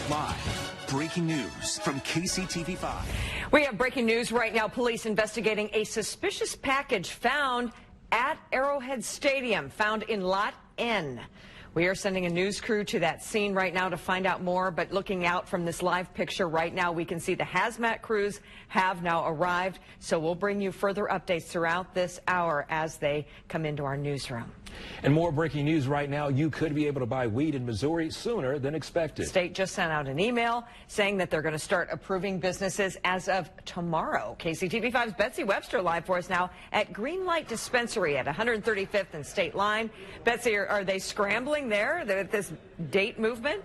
Live, breaking news from KCTV5. We have breaking news right now. Police investigating a suspicious package found at Arrowhead Stadium, found in Lot N. We are sending a news crew to that scene right now to find out more, but looking out from this live picture right now, we can see the hazmat crews have now arrived, so we'll bring you further updates throughout this hour as they come into our newsroom. And more breaking news right now, you could be able to buy weed in Missouri sooner than expected. The state just sent out an email saying that they're going to start approving businesses as of tomorrow. KCTV5's Betsy Webster live for us now at Greenlight Dispensary at 135th and State Line. Betsy, are they scrambling there, this date movement?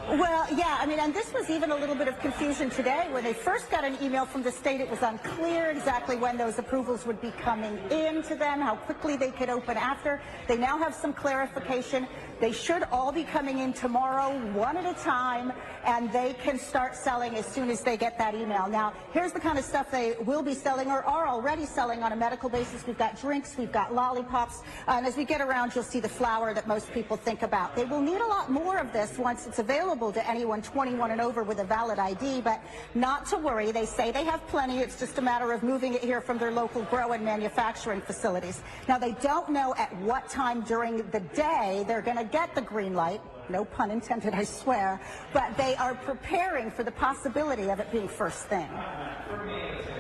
Well, yeah, I mean, and this was even a little bit of confusion today. When they first got an email from the state, it was unclear exactly when those approvals would be coming in to them, how quickly they could open after. They now have some clarification. They should all be coming in tomorrow, one at a time, and they can start selling as soon as they get that email. Now, here's the kind of stuff they will be selling or are already selling on a medical basis. We've got drinks, we've got lollipops, and as we get around, you'll see the flower that most people think about. They will need a lot more of this once it's available to anyone 21 and over with a valid ID, but not to worry. They say they have plenty. It's just a matter of moving it here from their local grow and manufacturing facilities. Now, they don't know at what time during the day they're going to get the green light. No pun intended, I swear. But they are preparing for the possibility of it being first thing.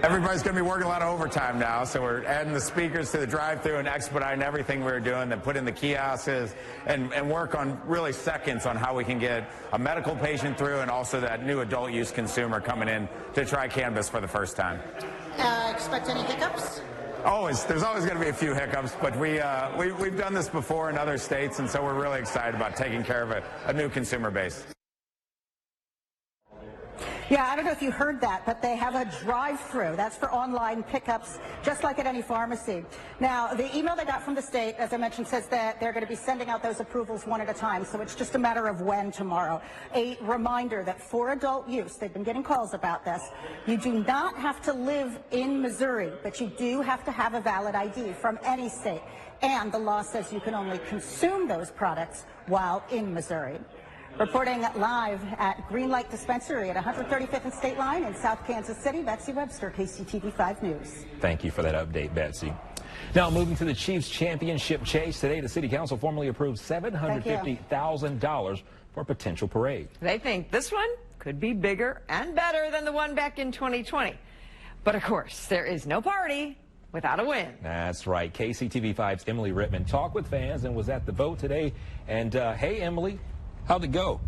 Everybody's going to be working a lot of overtime now, so we're adding the speakers to the drive-thru and expediting everything we're doing, and put in the kiosks and work on really seconds on how we can get a medical patient through and also that new adult use consumer coming in to try cannabis for the first time. Expect any hiccups? There's always going to be a few hiccups, but we've done this before in other states, and so we're really excited about taking care of a new consumer base. Yeah, I don't know if you heard that, but they have a drive-through. That's for online pickups, just like at any pharmacy. Now, the email they got from the state, as I mentioned, says that they're going to be sending out those approvals one at a time, so it's just a matter of when tomorrow. A reminder that for adult use, they've been getting calls about this, you do not have to live in Missouri, but you do have to have a valid ID from any state. And the law says you can only consume those products while in Missouri. Reporting live at Greenlight Dispensary at 135th and State Line in South Kansas City, Betsy Webster, KCTV5 News. Thank you for that update, Betsy. Now moving to the Chiefs championship chase. Today, the City Council formally approved $750,000 for a potential parade. They think this one could be bigger and better than the one back in 2020. But of course, there is no party without a win. That's right. KCTV5's Emily Rittman talked with fans and was at the vote today. And hey, Emily, how'd it go?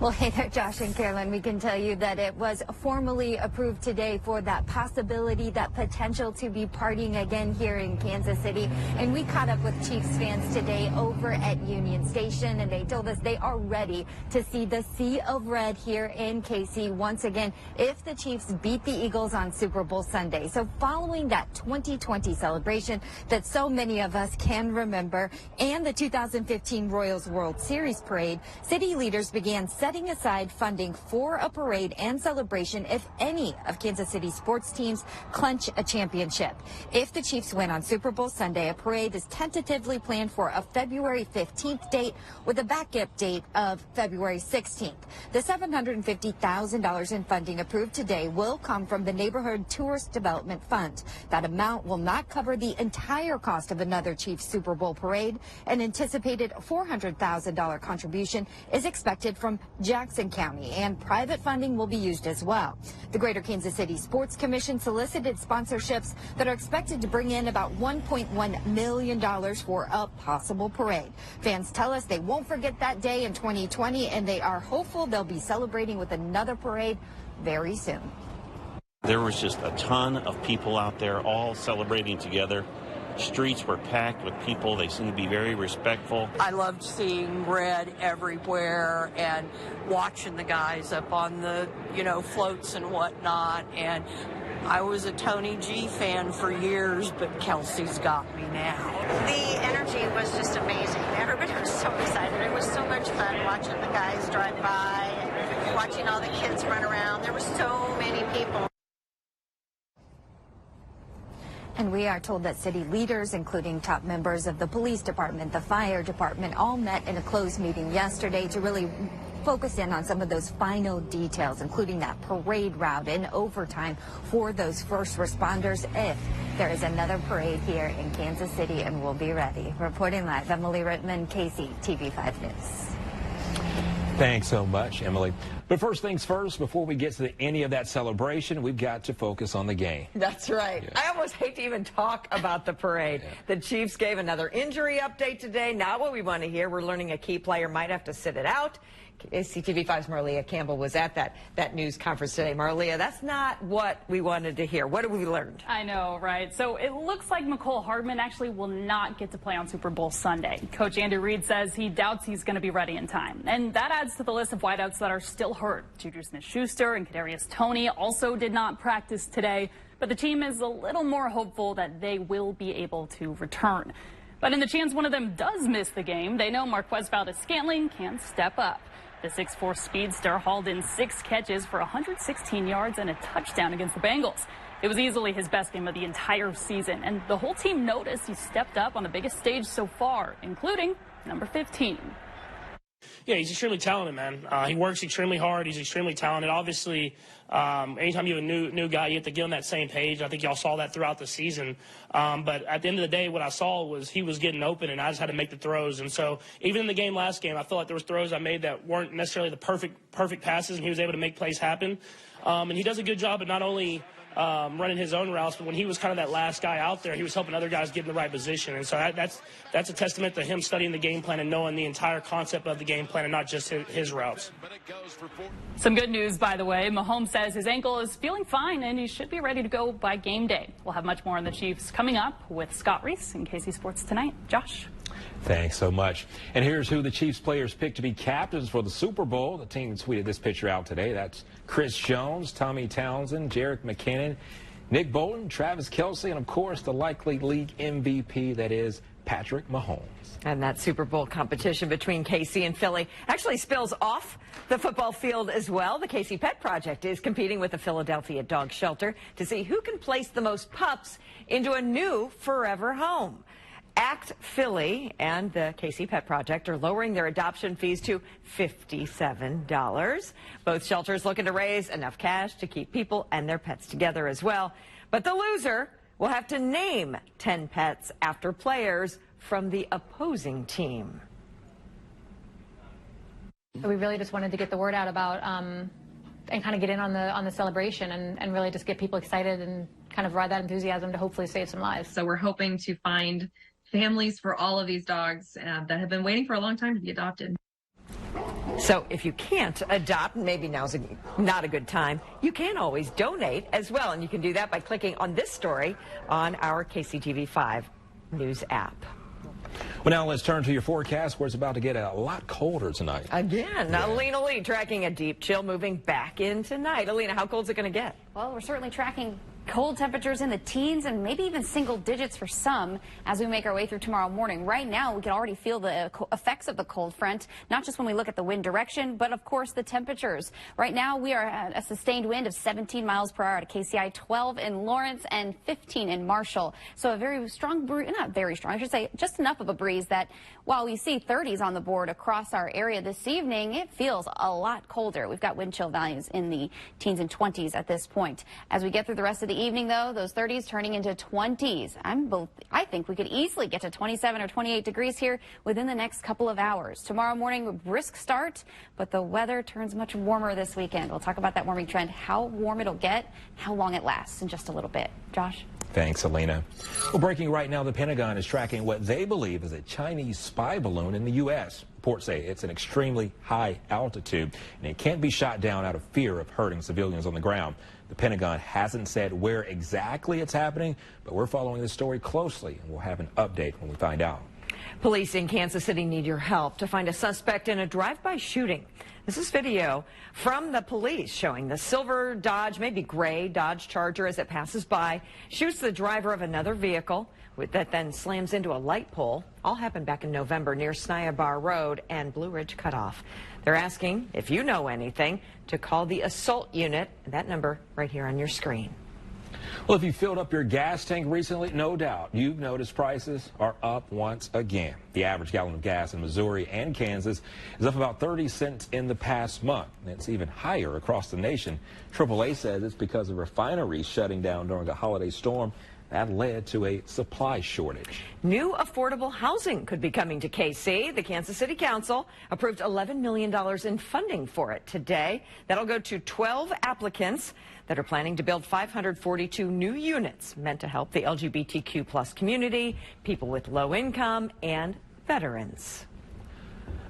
Well, hey there, Josh and Carolyn. We can tell you that it was formally approved today for that possibility, that potential to be partying again here in Kansas City. And we caught up with Chiefs fans today over at Union Station, and they told us they are ready to see the Sea of Red here in KC once again if the Chiefs beat the Eagles on Super Bowl Sunday. So following that 2020 celebration that so many of us can remember and the 2015 Royals World Series parade, city leaders began setting aside funding for a parade and celebration if any of Kansas City's sports teams clinch a championship. If the Chiefs win on Super Bowl Sunday, a parade is tentatively planned for a February 15th date with a backup date of February 16th. The $750,000 in funding approved today will come from the Neighborhood Tourist Development Fund. That amount will not cover the entire cost of another Chiefs Super Bowl parade. An anticipated $400,000 contribution is expected from Jackson County, and private funding will be used as well. The Greater Kansas City Sports Commission solicited sponsorships that are expected to bring in about $1.1 million for a possible parade. Fans tell us they won't forget that day in 2020, and they are hopeful they'll be celebrating with another parade very soon. There was just a ton of people out there all celebrating together. Streets were packed with people. They seemed to be very respectful. I loved seeing red everywhere and watching the guys up on the, floats and whatnot. And I was a Tony G fan for years, but Kelsey's got me now. The energy was just amazing. Everybody was so excited. It was so much fun watching the guys drive by and watching all the kids run around. There were so many people. And we we are told that city leaders, including top members of the police department, the fire department, all met in a closed meeting yesterday to really focus in on some of those final details, including that parade route and overtime for those first responders if there is another parade here in Kansas City, and we'll be ready. Reporting live, Emily Rittman, KCTV5 News. Thanks so much, Emily. But first things first, before we get to any of that celebration, we've got to focus on the game. That's right. Yeah. I almost hate to even talk about the parade. Yeah. The Chiefs gave another injury update today. Not what we want to hear. We're learning a key player might have to sit it out. CTV5's Marlia Campbell was at that news conference today. Marlia, that's not what we wanted to hear. What have we learned? I know, right? So it looks like McCole Hardman actually will not get to play on Super Bowl Sunday. Coach Andy Reid says he doubts he's going to be ready in time. And that adds to the list of wideouts that are still hurt. Juju Smith-Schuster and Kadarius Toney also did not practice today, but the team is a little more hopeful that they will be able to return. But in the chance one of them does miss the game, they know Marquez Valdes-Scantling can step up. The 6'4" speedster hauled in 6 catches for 116 yards and a touchdown against the Bengals. It was easily his best game of the entire season, and the whole team noticed he stepped up on the biggest stage so far, including number 15. Yeah, he's extremely talented, man. He works extremely hard. He's extremely talented. Obviously, anytime you have a new guy, you have to get on that same page. I think y'all saw that throughout the season. But at the end of the day, what I saw was he was getting open, and I just had to make the throws. And so even in the game last game, I felt like there was throws I made that weren't necessarily the perfect passes, and he was able to make plays happen. And he does a good job at not only running his own routes, but when he was kind of that last guy out there, he was helping other guys get in the right position. And so that's a testament to him studying the game plan and knowing the entire concept of the game plan and not just his routes. Some good news, by the way. Mahomes says his ankle is feeling fine and he should be ready to go by game day. We'll have much more on the Chiefs coming up with Scott Reese in KC Sports Tonight. Josh. Thanks so much. And here's who the Chiefs players picked to be captains for the Super Bowl. The team tweeted this picture out today. That's Chris Jones, Tommy Townsend, Jerick McKinnon, Nick Bolton, Travis Kelce, and, of course, the likely league MVP, that is Patrick Mahomes. And that Super Bowl competition between KC and Philly actually spills off the football field as well. The KC Pet Project is competing with the Philadelphia Dog Shelter to see who can place the most pups into a new forever home. Act Philly and the KC Pet Project are lowering their adoption fees to $57. Both shelters looking to raise enough cash to keep people and their pets together as well. But the loser will have to name 10 pets after players from the opposing team. We really just wanted to get the word out about and kind of get in on the celebration and really just get people excited and kind of ride that enthusiasm to hopefully save some lives. So we're hoping to find families for all of these dogs that have been waiting for a long time to be adopted. So if you can't adopt, maybe now's not a good time, you can always donate as well. And you can do that by clicking on this story on our KCTV5 News app. Well, now let's turn to your forecast, where it's about to get a lot colder tonight. Again, yeah. Alina Lee tracking a deep chill moving back in tonight. Alina, how cold is it going to get? Well, we're certainly tracking cold temperatures in the teens and maybe even single digits for some as we make our way through tomorrow morning. Right now, we can already feel the effects of the cold front, not just when we look at the wind direction, but of course the temperatures. Right now, we are at a sustained wind of 17 miles per hour at KCI, 12 in Lawrence and 15 in Marshall. So a very strong breeze, not very strong, I should say, just enough of a breeze that while we see 30s on the board across our area this evening, it feels a lot colder. We've got wind chill values in the teens and 20s at this point. As we get through the rest of the evening, though, those 30s turning into 20s. I think we could easily get to 27 or 28 degrees here within the next couple of hours. Tomorrow morning, a brisk start, but the weather turns much warmer this weekend. We'll talk about that warming trend, how warm it'll get, how long it lasts in just a little bit. Josh? Thanks, Alina. Well, breaking right now, the Pentagon is tracking what they believe is a Chinese spy balloon in the U.S. Reports say it's an extremely high altitude, and it can't be shot down out of fear of hurting civilians on the ground. The Pentagon hasn't said where exactly it's happening, but we're following this story closely, and we'll have an update when we find out. Police in Kansas City need your help to find a suspect in a drive-by shooting. This is video from the police showing the silver Dodge, maybe gray Dodge Charger as it passes by, shoots the driver of another vehicle that then slams into a light pole. All happened back in November near Snyabar Road and Blue Ridge Cutoff. They're asking, if you know anything, to call the assault unit. That number right here on your screen. Well, if you filled up your gas tank recently, no doubt you've noticed prices are up once again. The average gallon of gas in Missouri and Kansas is up about 30 cents in the past month. And it's even higher across the nation. AAA says it's because of refineries shutting down during a holiday storm. That led to a supply shortage. New affordable housing could be coming to KC. The Kansas City Council approved $11 million in funding for it today. That'll go to 12 applicants that are planning to build 542 new units meant to help the LGBTQ plus community, people with low income, and veterans.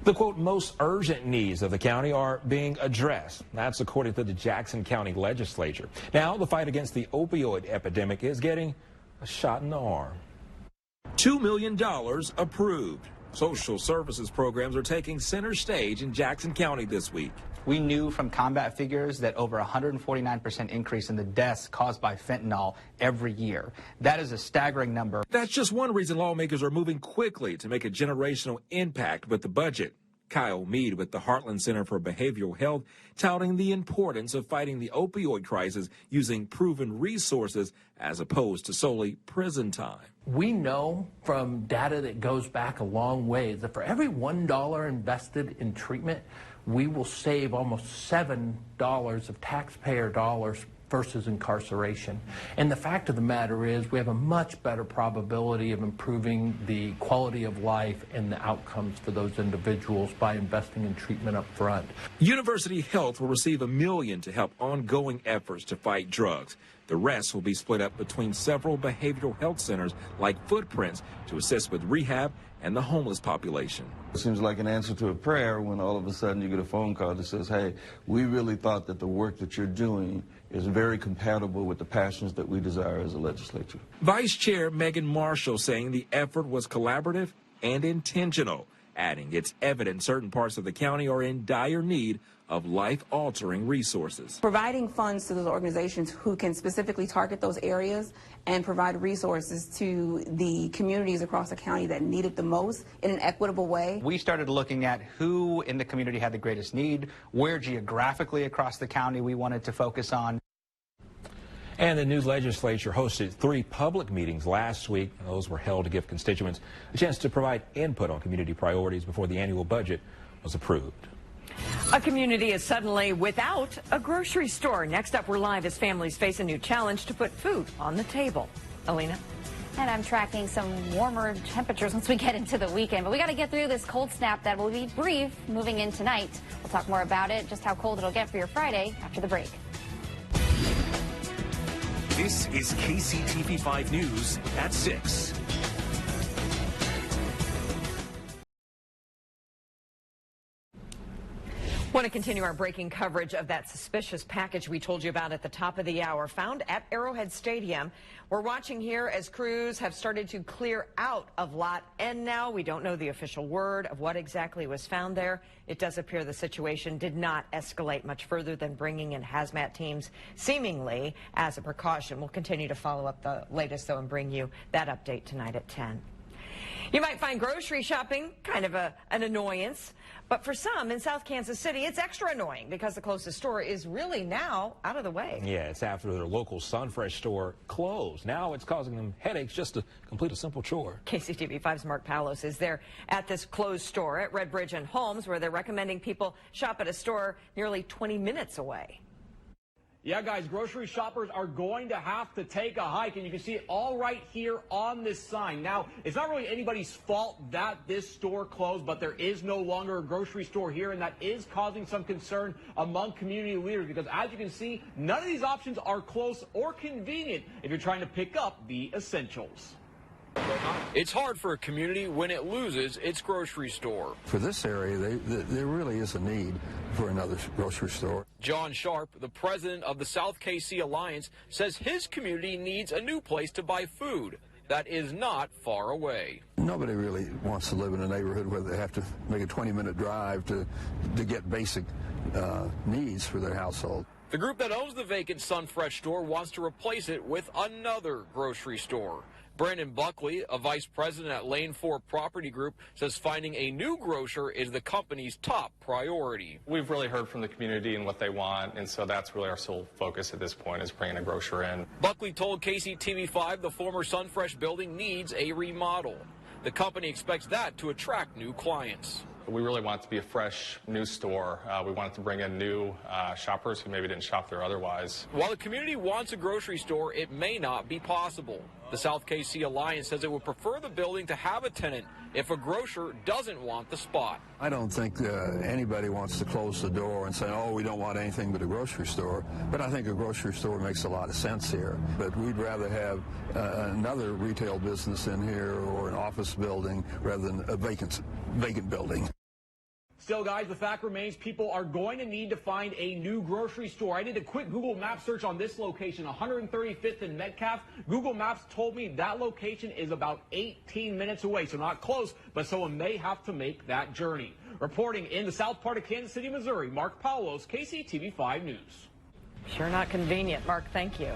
The, quote, most urgent needs of the county are being addressed. That's according to the Jackson County Legislature. Now, the fight against the opioid epidemic is getting a shot in the arm. $2 million approved. Social services programs are taking center stage in Jackson County this week. We knew from combat figures that over 149% increase in the deaths caused by fentanyl every year. That is a staggering number. That's just one reason lawmakers are moving quickly to make a generational impact with the budget. Kyle Mead with the Heartland Center for Behavioral Health touting the importance of fighting the opioid crisis using proven resources as opposed to solely prison time. We know from data that goes back a long way that for every $1 invested in treatment, we will save almost $7 of taxpayer dollars versus incarceration. And the fact of the matter is we have a much better probability of improving the quality of life and the outcomes for those individuals by investing in treatment up front. University Health will receive $1 million to help ongoing efforts to fight drugs. The rest will be split up between several behavioral health centers like Footprints to assist with rehab and the homeless population. It seems like an answer to a prayer when all of a sudden you get a phone call that says, hey, we really thought that the work that you're doing is very compatible with the passions that we desire as a legislature. Vice Chair Megan Marshall saying the effort was collaborative and intentional, adding it's evident certain parts of the county are in dire need of life-altering resources. Providing funds to those organizations who can specifically target those areas and provide resources to the communities across the county that need it the most in an equitable way. We started looking at who in the community had the greatest need, where geographically across the county we wanted to focus on. And the new legislature hosted 3 public meetings last week. Those were held to give constituents a chance to provide input on community priorities before the annual budget was approved. A community is suddenly without a grocery store. Next up, we're live as families face a new challenge to put food on the table. Alina? And I'm tracking some warmer temperatures once we get into the weekend. But we got to get through this cold snap that will be brief moving in tonight. We'll talk more about it, just how cold it'll get for your Friday after the break. This is KCTV5 News at 6. Want to continue our breaking coverage of that suspicious package we told you about at the top of the hour, found at Arrowhead Stadium. We're watching here as crews have started to clear out of Lot N now. We don't know the official word of what exactly was found there. It does appear the situation did not escalate much further than bringing in hazmat teams, seemingly as a precaution. We'll continue to follow up the latest, though, and bring you that update tonight at 10. You might find grocery shopping kind of an annoyance, but for some in South Kansas City, it's extra annoying because the closest store is really now out of the way. Yeah, it's after their local Sunfresh store closed. Now it's causing them headaches just to complete a simple chore. KCTV5's Mark Palos is there at this closed store at Red Bridge and Holmes, where they're recommending people shop at a store nearly 20 minutes away. Yeah, guys, grocery shoppers are going to have to take a hike, and you can see it all right here on this sign. Now, it's not really anybody's fault that this store closed, but there is no longer a grocery store here, and that is causing some concern among community leaders because, as you can see, none of these options are close or convenient if you're trying to pick up the essentials. It's hard for a community when it loses its grocery store. For this area, there really is a need for another grocery store. John Sharp, the president of the South KC Alliance, says his community needs a new place to buy food that is not far away. Nobody really wants to live in a neighborhood where they have to make a 20-minute drive to get basic needs for their household. The group that owns the vacant Sunfresh store wants to replace it with another grocery store. Brandon Buckley, a vice president at Lane 4 Property Group, says finding a new grocer is the company's top priority. We've really heard from the community and what they want, and so that's really our sole focus at this point, is bringing a grocer in. Buckley told KCTV5 the former Sunfresh building needs a remodel. The company expects that to attract new clients. We really want it to be a fresh, new store. We want it to bring in new shoppers who maybe didn't shop there otherwise. While the community wants a grocery store, it may not be possible. The South KC Alliance says it would prefer the building to have a tenant if a grocer doesn't want the spot. I don't think anybody wants to close the door and say, oh, we don't want anything but a grocery store. But I think a grocery store makes a lot of sense here. But we'd rather have another retail business in here or an office building rather than a vacant building. Still, guys, the fact remains people are going to need to find a new grocery store. I did a quick Google Maps search on this location, 135th and Metcalf. Google Maps told me that location is about 18 minutes away, so not close, but someone may have to make that journey. Reporting in the south part of Kansas City, Missouri, Mark Paulos, KCTV5 News. Sure not convenient, Mark. Thank you.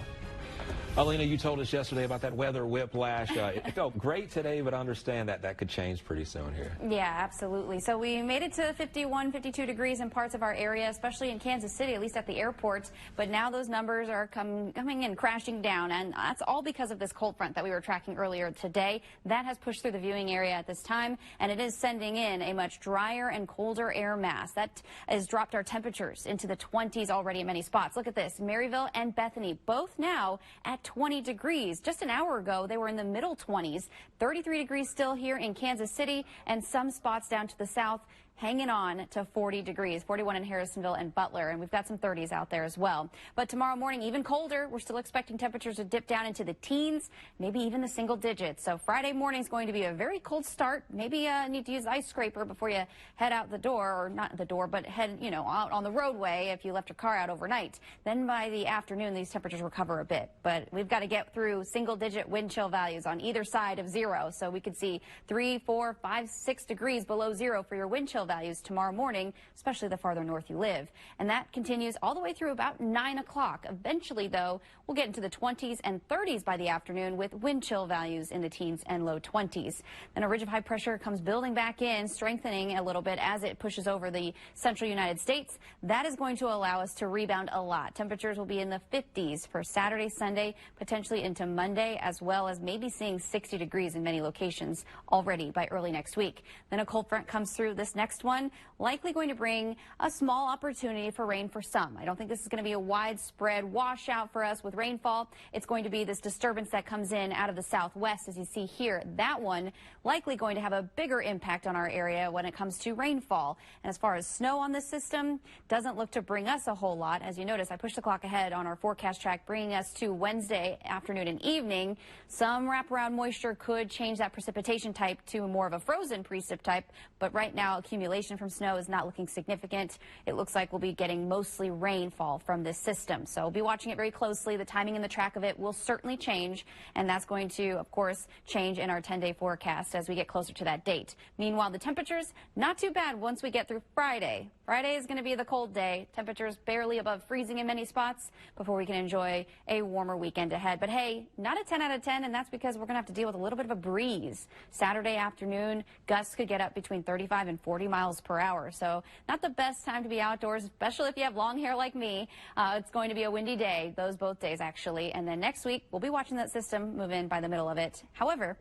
Alina, you told us yesterday about that weather whiplash. It felt great today, but understand that that could change pretty soon here. Yeah, absolutely. So we made it to 51, 52 degrees in parts of our area, especially in Kansas City, at least at the airport. But now those numbers are coming and crashing down, and that's all because of this cold front that we were tracking earlier today. That has pushed through the viewing area at this time, and it is sending in a much drier and colder air mass. That has dropped our temperatures into the 20s already in many spots. Look at this. Maryville and Bethany, both now at 20 degrees. Just an hour ago, they were in the middle 20s. 33 degrees still here in Kansas City, and some spots down to the south hanging on to 40 degrees, 41 in Harrisonville and Butler, and we've got some 30s out there as well. But tomorrow morning, even colder. We're still expecting temperatures to dip down into the teens, maybe even the single digits. So Friday morning is going to be a very cold start. Maybe need to use ice scraper before you head out the door, or not the door, but head, out on the roadway if you left your car out overnight. Then by the afternoon, these temperatures recover a bit. But we've got to get through single-digit wind chill values on either side of zero. So we could see 3, 4, 5, 6 degrees below zero for your wind chill values tomorrow morning, especially the farther north you live. And that continues all the way through about 9 o'clock. Eventually, though, we'll get into the 20s and 30s by the afternoon with wind chill values in the teens and low 20s. Then a ridge of high pressure comes building back in, strengthening a little bit as it pushes over the central United States. That is going to allow us to rebound a lot. Temperatures will be in the 50s for Saturday, Sunday, potentially into Monday, as well as maybe seeing 60 degrees in many locations already by early next week. Then a cold front comes through this next one, likely going to bring a small opportunity for rain for some. I don't think this is going to be a widespread washout for us with rainfall. It's going to be this disturbance that comes in out of the southwest, as you see here. That one likely going to have a bigger impact on our area when it comes to rainfall. And as far as snow on this system, doesn't look to bring us a whole lot. As you notice, I pushed the clock ahead on our forecast track, bringing us to Wednesday afternoon and evening. Some wraparound moisture could change that precipitation type to more of a frozen precip type, but right now accumulation from snow is not looking significant. It looks like we'll be getting mostly rainfall from this system. So we'll be watching it very closely. The timing and the track of it will certainly change, and that's going to, of course, change in our 10-day forecast as we get closer to that date. Meanwhile, the temperatures, not too bad once we get through Friday. Friday is going to be the cold day. Temperatures barely above freezing in many spots before we can enjoy a warmer weekend ahead. But hey, not a 10 out of 10, and that's because we're going to have to deal with a little bit of a breeze. Saturday afternoon, gusts could get up between 35 and 40 miles per hour. So not the best time to be outdoors, especially if you have long hair like me. It's going to be a windy day, both days actually. And then next week, we'll be watching that system move in by the middle of it. However,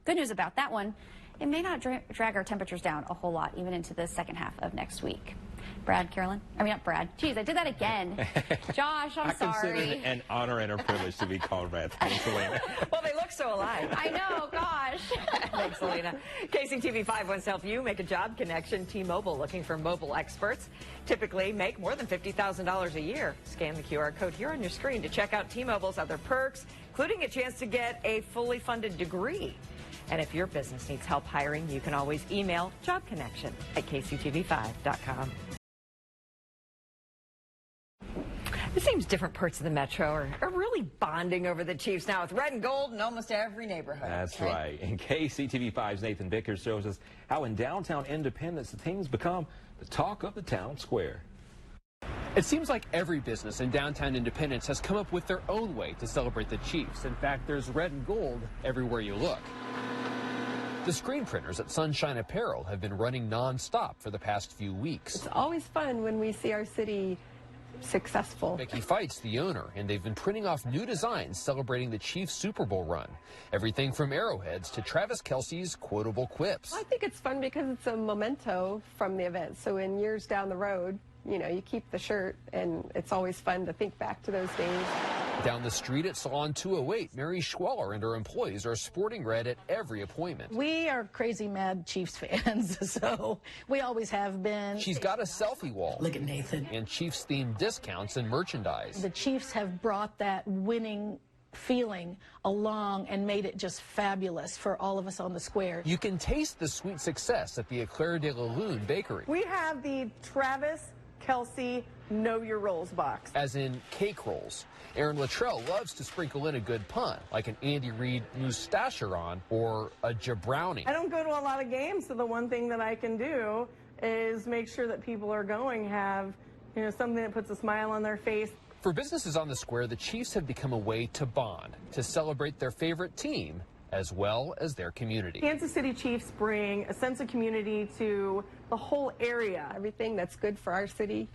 good news about that one, it may not drag our temperatures down a whole lot, even into the second half of next week. Brad, Carolyn? I mean, not Brad. Jeez, I did that again. Josh, I'm sorry. I consider it an honor and a privilege to be called Brad. Thanks, Alina. Well, they look so alike. I know, gosh. Thanks, Alina. KCTV5 wants to help you make a job connection. T-Mobile looking for mobile experts. Typically make more than $50,000 a year. Scan the QR code here on your screen to check out T-Mobile's other perks, including a chance to get a fully funded degree. And if your business needs help hiring, you can always email jobconnection@kctv5.com. It seems different parts of the metro are really bonding over the Chiefs now with red and gold in almost every neighborhood. That's right. And KCTV5's Nathan Vickers shows us how in downtown Independence the team's become the talk of the town square. It seems like every business in downtown Independence has come up with their own way to celebrate the Chiefs. In fact, there's red and gold everywhere you look. The screen printers at Sunshine Apparel have been running non-stop for the past few weeks. It's always fun when we see our city successful. Mickey Fight's the owner, and they've been printing off new designs celebrating the Chiefs Super Bowl run. Everything from arrowheads to Travis Kelce's quotable quips. I think it's fun because it's a memento from the event. So in years down the road, you know, you keep the shirt, and it's always fun to think back to those days. Down the street at Salon 208, Mary Schwaller and her employees are sporting red at every appointment. We are crazy mad Chiefs fans, so we always have been. She's got a selfie wall. Look at Nathan. And Chiefs-themed discounts and merchandise. The Chiefs have brought that winning feeling along and made it just fabulous for all of us on the square. You can taste the sweet success at the Eclair de la Lune bakery. We have the Travis Kelce Know Your Rolls box. As in cake rolls. Aaron Luttrell loves to sprinkle in a good pun, like an Andy Reid mustacheron or a jabrownie. I don't go to a lot of games, so the one thing that I can do is make sure that people are going have, you know, something that puts a smile on their face. For businesses on the square, the Chiefs have become a way to bond, to celebrate their favorite team, as well as their community. Kansas City Chiefs bring a sense of community to the whole area. Everything that's good for our city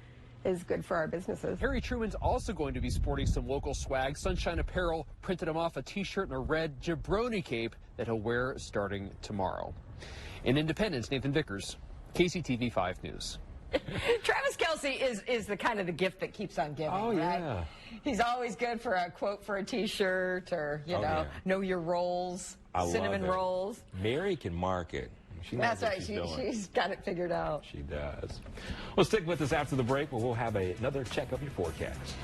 is good for our businesses. Harry Truman's also going to be sporting some local swag. Sunshine Apparel printed him off a t-shirt and a red jabroni cape that he'll wear starting tomorrow. In Independence, Nathan Vickers, KCTV 5 News. Travis Kelce is the kind of the gift that keeps on giving. Oh, right? yeah. He's always good for a quote for a T-shirt or, you know, yeah. know your rolls, cinnamon love it. rolls. Mary can market. She knows That's what right. she's doing. She's got it figured out. She does. Well, stick with us after the break where we'll have another check of your forecast.